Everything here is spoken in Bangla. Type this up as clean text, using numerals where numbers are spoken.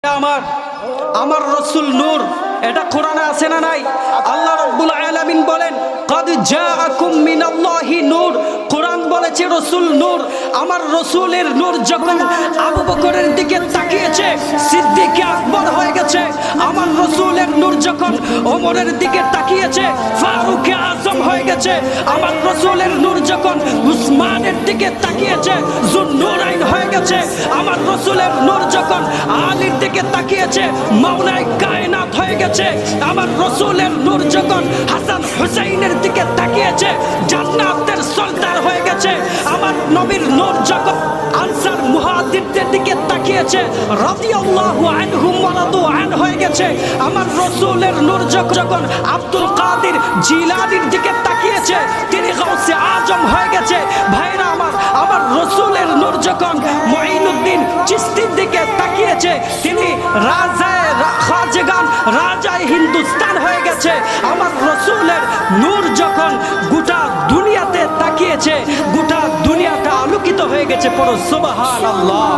আমার আমার রাসূল নূর, এটা কোরআনে আছে না নাই? আল্লাহ রাব্বুল আলামিন বলেন ক্বাদ জাআকুম মিনাল্লাহি নূর। কোরআন বলেছে রাসূল নূর। আমার রাসূলের নূর যখন আবু বকরের দিকে তাকিয়েছে সিদ্দিক আকবর হয়ে গেছে। আমার রাসূলের নূর যখন ওমরের দিকে তাকিয়েছে ফারুক আজম হয়ে গেছে। আমার রাসূলের নূর যখন উসমানের দিকে তাকিয়েছে যুন্নুরাইন হয়ে গেছে। আমার রাসূলের নূর যখন আলীর দিকে তাকিয়েছে মাওলায়ে কায়নাত হয়ে গেছে। আমার রাসূলের নূর যখন হাসান হুসাইনের দিকে তাকিয়েছে জান্নাতের সরদার হয়ে গেছে। আমার নবীর নূর যখন আনসার মুহাজিরদের দিকে তাকিয়েছে রাদিয়াল্লাহু আনহুম ওয়া রাদু আন হয়ে গেছে। আমার রাসূলের নূর যখন আব্দুল কাদের জিলানীর দিকে তাকিয়েছে তিনি গাউসে আজম হয়ে গেছে। ভাইরা আমার রাসূলের নূর যখন মুঈনুদ্দিন চিশতির দিকে তাকিয়েছে তিনি খাজেগান রাজায়ে হিন্দুস্তান হয়ে গেছে। আমার রাসূলের নূর যখন গোটা দুনিয়াতে তাকিয়েছে গোটা দুনিয়াটা আলোকিত হয়ে গেছে। পড়ো সুবহানাল্লাহ।